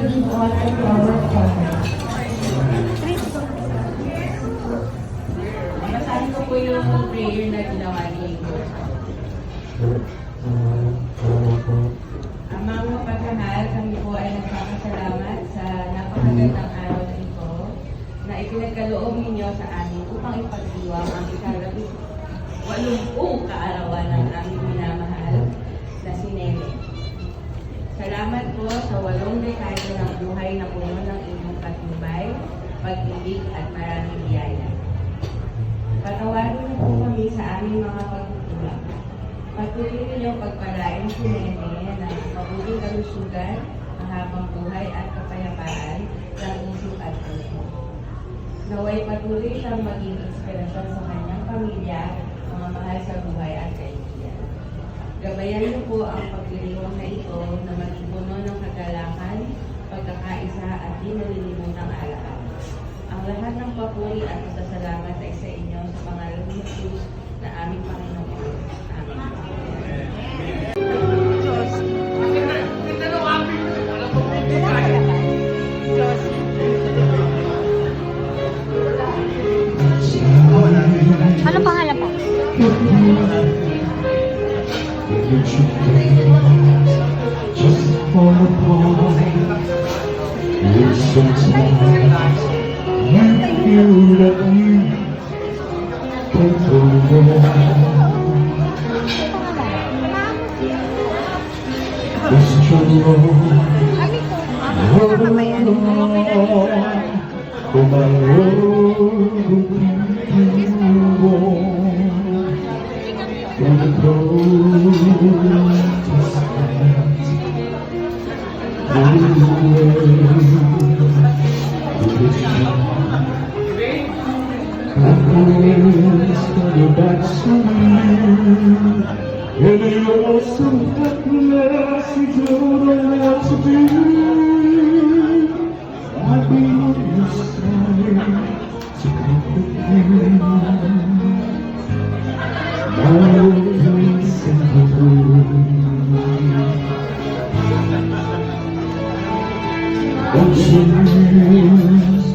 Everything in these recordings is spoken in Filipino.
receive all the flowers for her. Basahin ko po yung prayer na ginawa ni Lord. Amang mapagmahal, kami po ay nagpapasalamat sa napakagandang araw na ito na ipinagkaloob ninyo sa amin upang ipagdiwang ang ika-80 kaarawan ng aming minamahal na si Nene. Salamat po sa 8 dekada ng buhay na puno ng inyong patnubay, pag-ibig at maraming biyaya. Patawarin niyo po kami sa aming mga pagkukulang. Patuloy niyo pagpalain si Nene na mabuting kalusugan, mahabang buhay at kapayapaan ng isip at puso. Naway patuloy siyang maging inspirasyon sa kanyang pamilya, mga mahal sa buhay at kaibigan. Gabayan niyo po ang pagdiriwang na ito na maging puno ng kagalakan, pagkakaisa at di nalilimutang alaala. Ang lahat ng papuri at pasasalamat ay sa inyo sa pangalan ni Jesus na aming Panginoon. Amen. Ano pangalan po? Just for a moment, you feel that you can go It's true. For my road in the coming back to me, and you're so helpless, you don't know what to do. I'll be on your side to comfort you. My voice in the room. Oh, tears in your eyes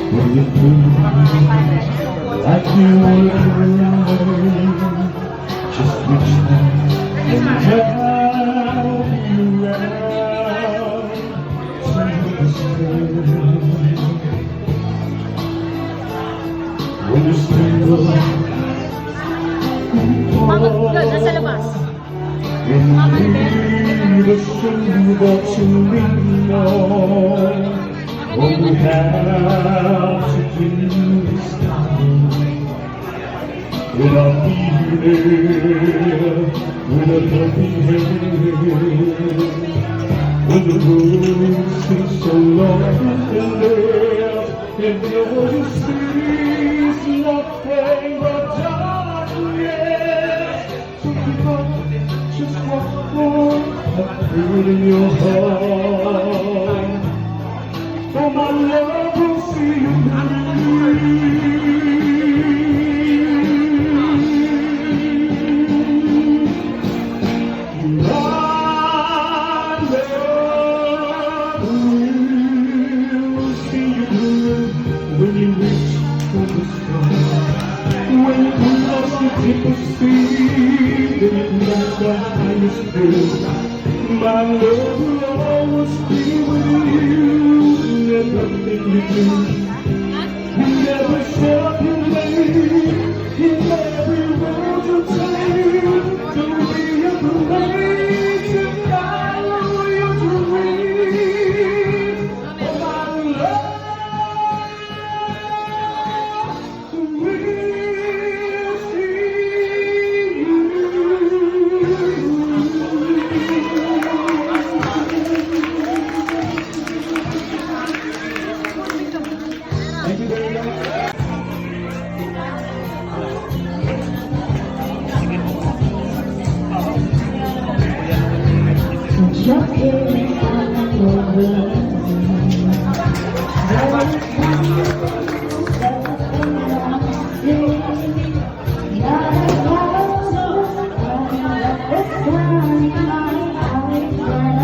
when you breathe like you want to cry. Just reach out and help you out to understand. When you stand alone, Nasa labas. and leave a shoulder to lean on. All we have to do is come without fear, with a helping hand. When the road seems so long and left, and all you see is nothing but darkness. So keep up, just walk on, and put in your heart. For my love will see you through. When you reach for the sky, when you cross the deepest sea, then you know the highest thrill. My love will always be with you. Everything you do, you never stop your way. In every road you take, don't be afraid to follow your dream. Oh, my love. Thank you very much. This time, I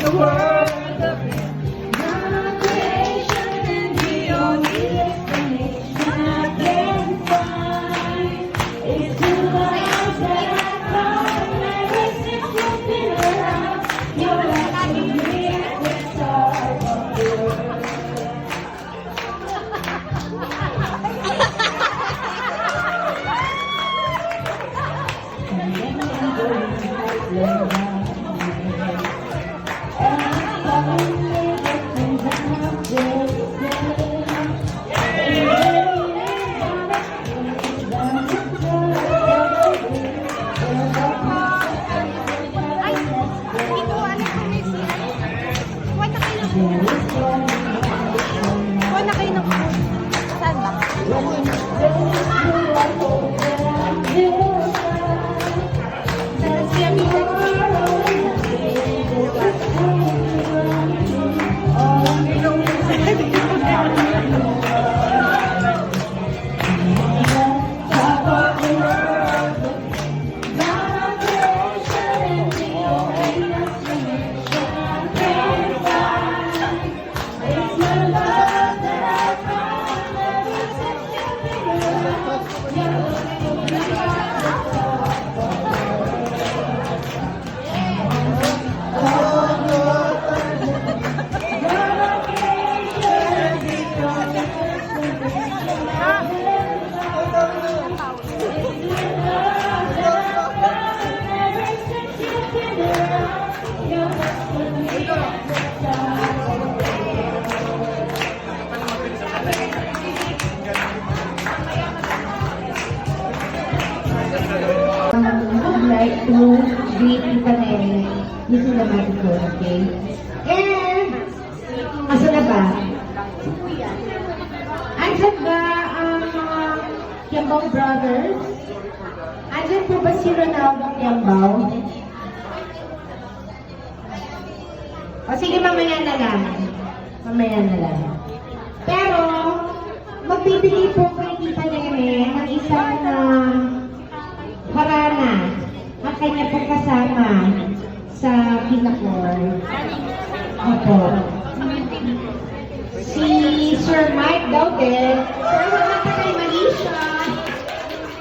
the world. Ay, ito ano po may siya? Kuha na kayo ng food. Kuha na kayo ng food. Saan ba? Siya I'd like to greet Tita Nene using the microphone, okay? And, asa na ba? Andyan ba ang mga Kiambao brothers? Andyan po ba si Ronaldo Kiambao? O sige, mamaya na lang. Mamaya na lang. Pero, magbibigay po kay Tita Nene ng isang harana ang kanya pong kasama sa Pinacor. Opo. Si Sir Mike daw din. Sir, wala pa kay Manisha.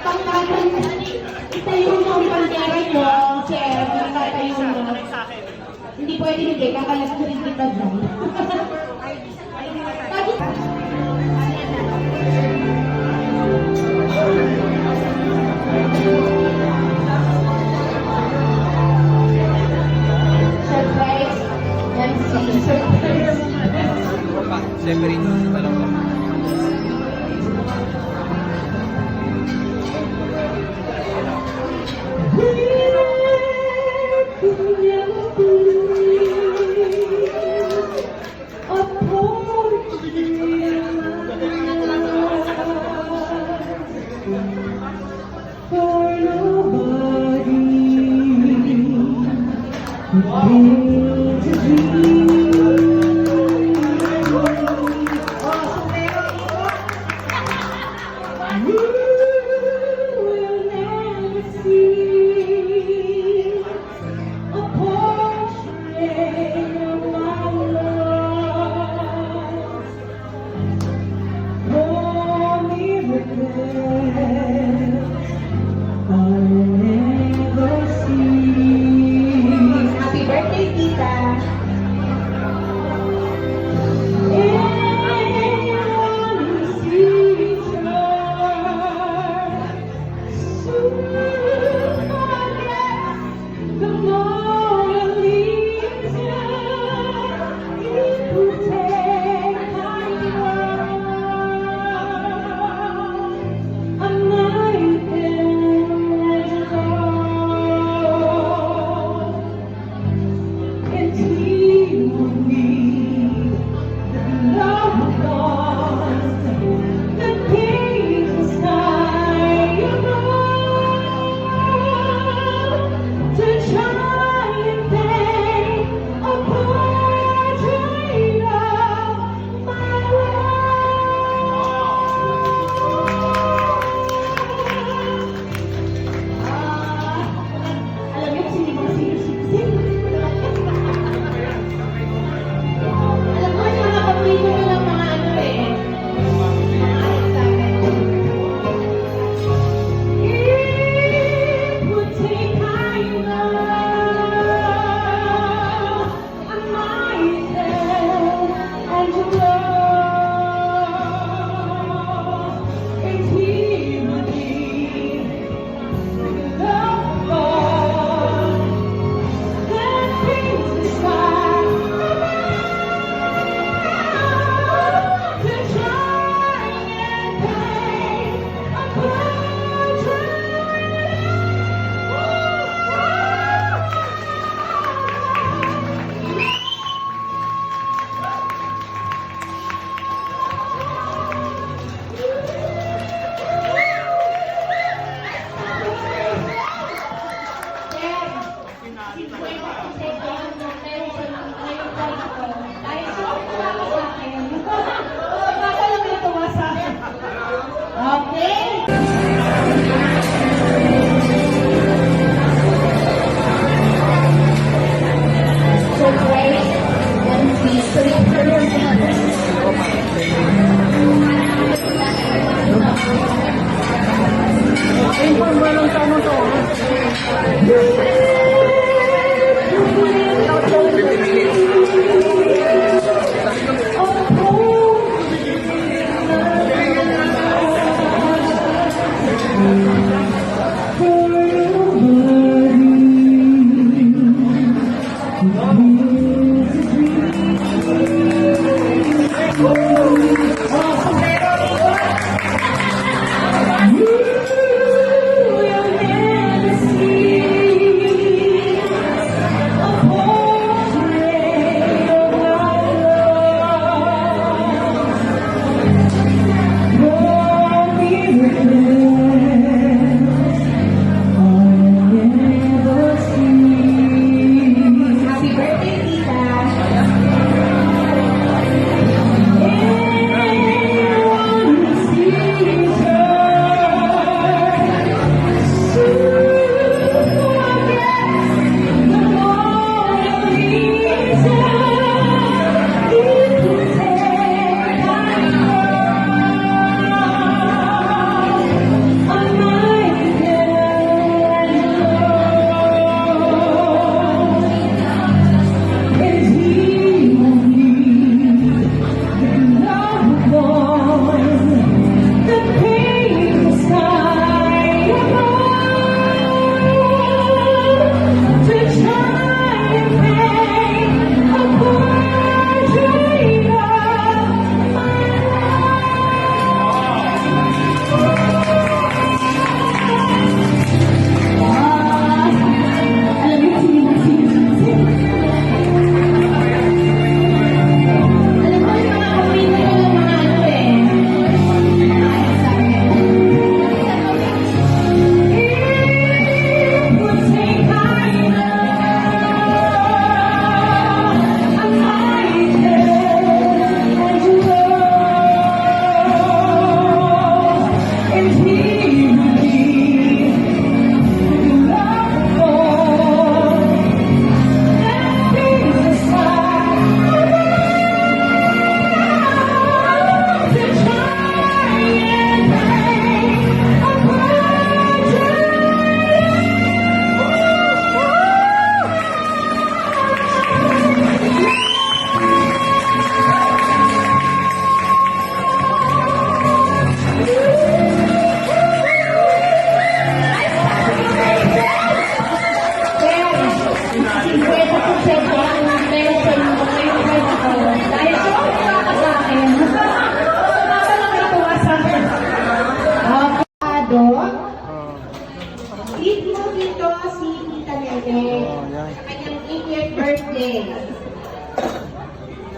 Pangkalan, itayo mo ang bandera nyo. Sir, nakatayo mo. Hindi pwede hindi. Kakalas ko rin kita dyan. Surprise. Yan si surprise. Separate pa lang. and to love. It's Him who gives love that brings the sky to shine and paint a Okay. So great. And please, Happy birthday, Tita.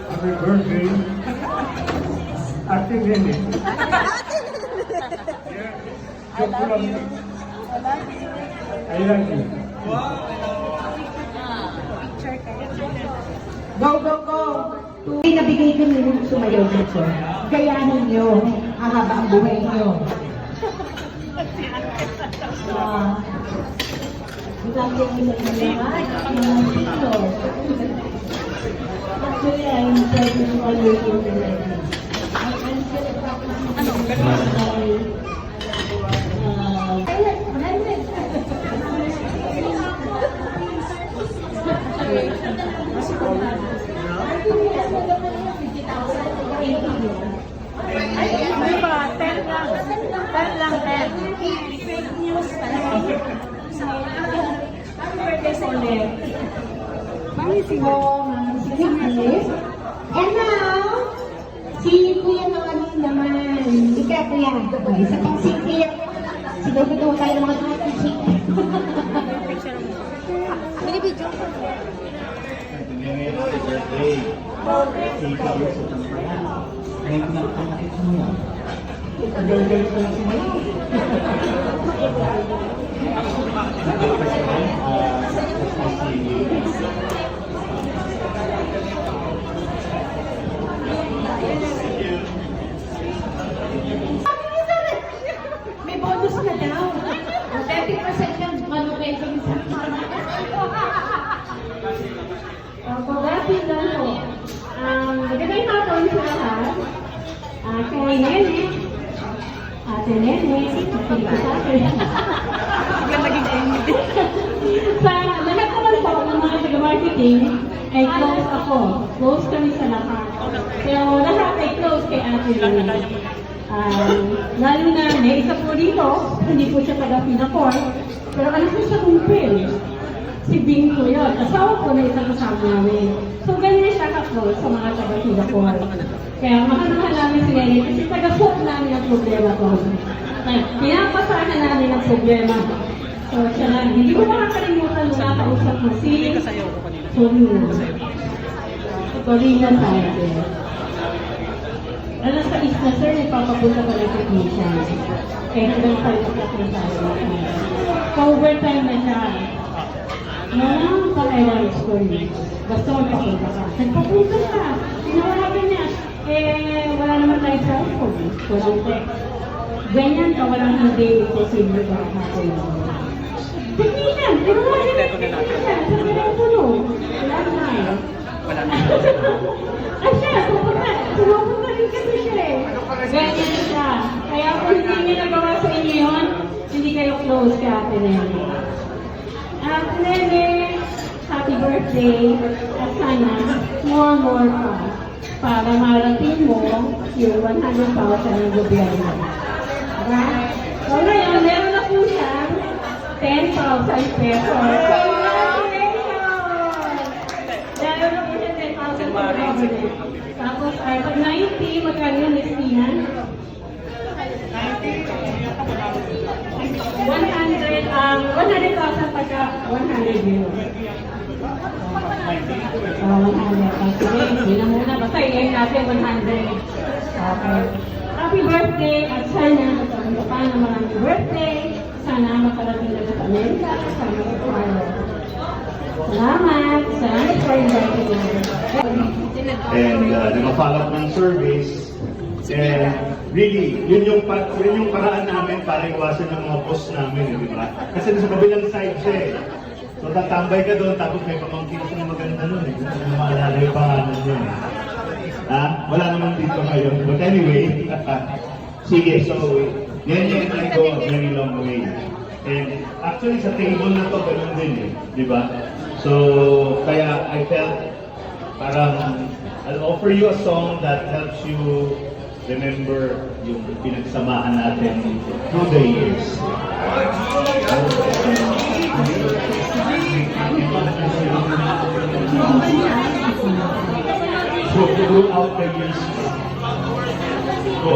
Happy birthday, Ate Nene. Joke ko lang. I love you. Go, go, go! Tuloy na bigay ko nyo sumayaw dito. Gayahin nyo. Hahaba ang buhay nyo. Lagyan nyo na naman mga dito. Actually, I'm trying to always do the wedding. I'm still practicing my Happy birthday, Sonia. Mami, si Yes. And now, si Kuya Noni naman. Ika, Kuya. Isa pang sikip. Sigaw-gaw tayo ng mga sikip. Binibidyo ko. May bonus na daw. 30% yung ano kayo sa Pag-rapid lang po. Magandang hapon sa lahat. Kay Nene. Ate Nene. Kapili ko sa akin. Sa lahat naman po ng mga taga-marketing, ay close ako. Close kami sa lahat. Pero lahat ay close kay Ate Nene. Lalo na may isa po dito, hindi po siya taga-Pinacor, pero anak ko sa Kumpil. Si Bing ko yun. Asawa ko na isang kasama namin. So, ganyan siya ka-close sa mga taga-Pinacor. Kaya mahal namin si Nene kasi taga-foot namin ang problema ko. Pinapasahan namin ang problema. So, siya lang. Hindi ko makakalimutan nung nakausap mo si Torina. Torina sa atin. Alas sa isla, sir, may papapunta pa ng technician. Kaya hanggang 5 o'clock na tayo. Pa-overtime na siya. Ano pa kailangan story? Basta magpapunta ka. Nagpapunta ka. Tinawagan niya. Wala naman tayo cellphone. Walang text. Ganyan ka, walang hindi imposible ka hapon. Technician! Tinawagan niya technician. Sa telepono. Wala na. Wala na. Ay siya, pupunta rin kasi siya eh. Ganyan siya. Kaya kung hindi niya nagawa sa inyo yun, hindi kayo close ka, Ate Nene. Ate Nene, happy birthday. At sana, more pa. Para marating mo yung 100,000 ng gobyerno. Diba? So ngayon, meron na po siyang 10,000 pesos. Meron na po siya 10,000 pesos. Tapos, pag 90, magkano yun, Estina? 100,000 pagka 100 euros. 100. Sige, hindi na muna. Basta i-air natin 100. Okay. Happy birthday at sana magkaroon pa na maraming birthday. Sana makarating na sa Amerika. Sana mag-follow. Salamat. Salamat for inviting me. And nag-follow up ng surveys. And really, yun yung paraan namin para iwasan yung mga boss namin, di ba? Kasi sa kabilang side siya eh. So tatambay ka doon, tapos may pamangkin siya maganda nun eh. Hindi maalala yung pangalan yun eh. Wala naman dito ngayon. But anyway, sige, so yan I go a very long way. And actually sa table na to, ganun din eh. Di ba? So, kaya I felt parang I'll offer you a song that helps you remember yung pinagsamahan natin through the years. So, throughout the years. So,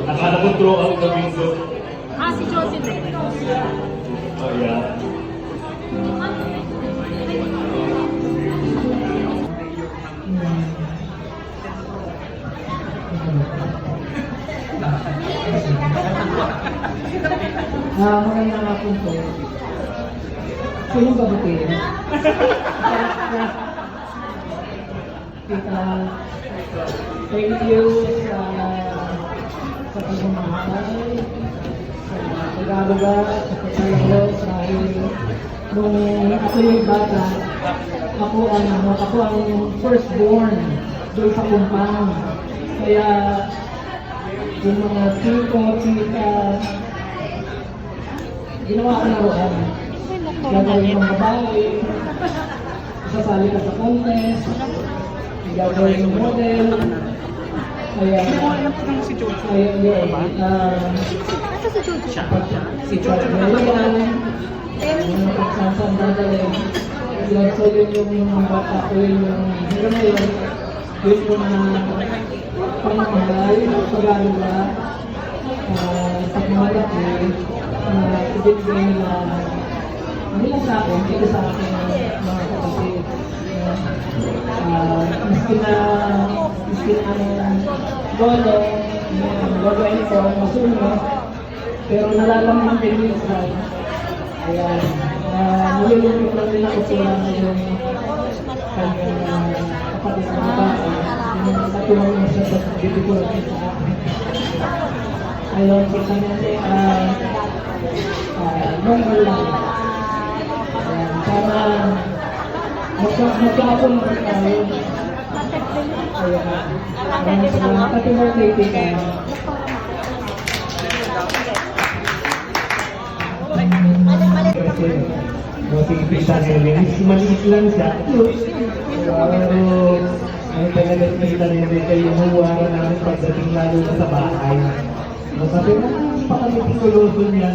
akala ko throughout the window. Si Joseph. Oh, yeah. Magandang hapon po. Sinong babutin? Kita, thank you sa pagmamahal, sa pag-aaruga, sa pagkakalos, dahil nung ako yung bata, ako ang firstborn doon sa kumpang. Kaya yung mga tito, tita, ginawa ko na roon. Gagawin ng babae, sasali ka sa contest, gagawin ng model, kaya yun, Ito si Jojo. Si Jojo na Yung pagsasandali, so yun yung mga bata ko yung hanggang ngayon, yun yung pangmahal, pag-aalala, pagmalaki, ibigay nila sa akin, dito sa akin mga kapatid. Miski na lolo ito, masunod, pero nalalaman din minsan. Ayan, nilulungkot lang din ako sila yung kanyang kapatid na babae, yung natulong niya siya sa difficulty sa akin. Ayun, kita niya normal lang. Ayan, sana magkakapon naman tayo. Ayan, maraming salamat. Happy birthday, Tita. Kasi buti kita nila, maliit lang siya. Pero ay talaga kita nila kayo huwara namin pagdating lalo na sa bahay. Sabi na, pakalitikuloso niyan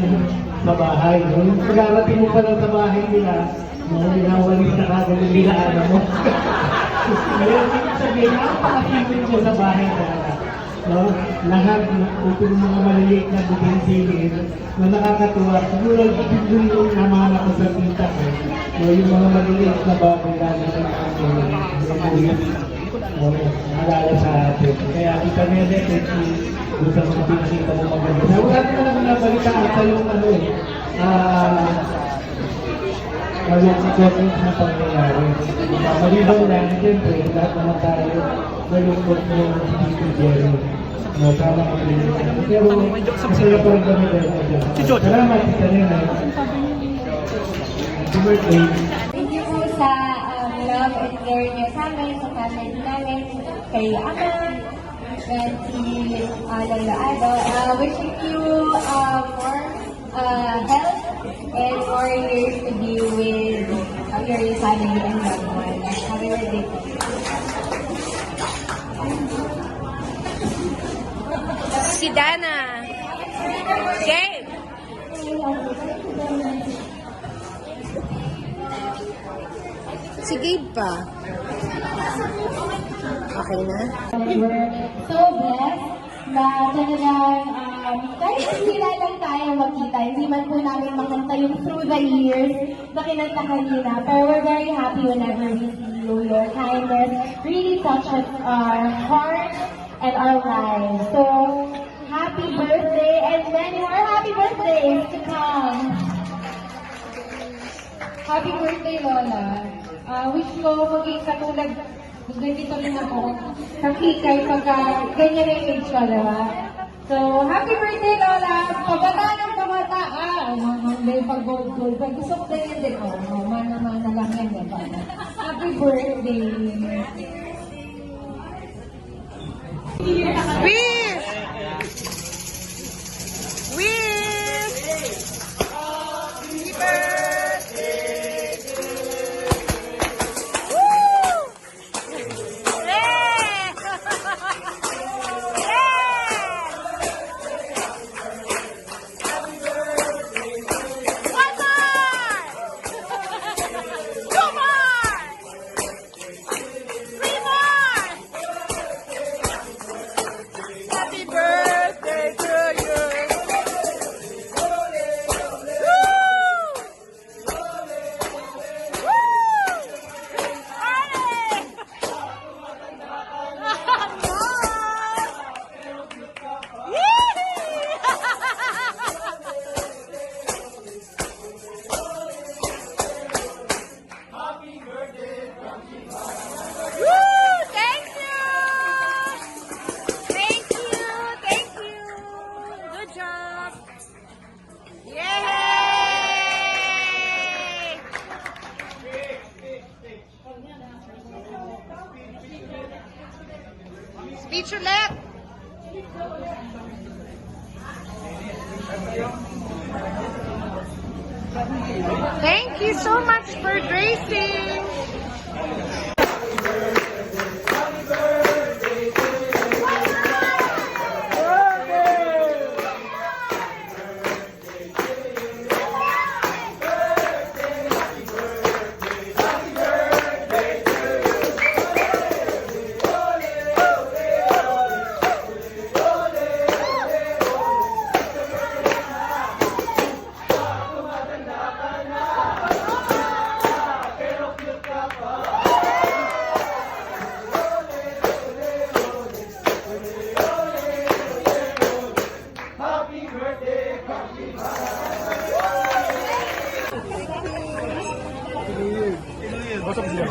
sa bahay. Nung pag-arating mo pa lang sa bahay nila, mga binawalis na kagad yung binaanan mo. Ngayon, sabihin, pakatipin mo sa bahay talaga. No? Lahat ng mga maliliit na buting-silid na nakakatuwa. Siguro yung naman ako sa tita ko. No? Yung mga maliliit na bagay lalo na naalala sa atin. Kaya kita nila doon sa mga pinakita mo maganda. Wala naman ako nabalita ata yung malungkot na pangyayari. Maliban lang, siyempre, lahat naman tayo malungkot mo dito dyan. Sana ang pinagin. Pero, masaya pa rin kami dahil. Salamat sa kanina. Happy birthday. Thank you po sa love and care niyo sa amin, sa family namin, kay Ama, and si Lolo Ado. Wishing you more health and more years to be with your family and loved ones. Happy birthday po. Si Dana. Gabe. Si Gabe pa. Okay na? We're so blessed na talagang kahit hindi na lang tayo magkita, hindi man po namin makanta yung through the years na kinanta kanina, pero we're very happy whenever we see you. Your kindness really touches our hearts and our lives. So, happy birthday and many more happy birthdays to come. Happy birthday, Lola. Wish ko maging katulad, ganito rin ako, kakikay pagka ganyan yung age ko, diba? So, happy birthday, Lola! Pabata ng pabata, may pag-gold-gold. Pag gusto ko din din, mana-mana lang yan, diba? Happy birthday! Wish! Wish! Happy birthday! Woo! Yeah! One more! Two more! Three more! Happy birthday to you! Woo! Woo! Party! Woo! Thank you! Thank you! Thank you! Good job! Yay! Speech ulit! Thank you so much for gracing! Busog siya.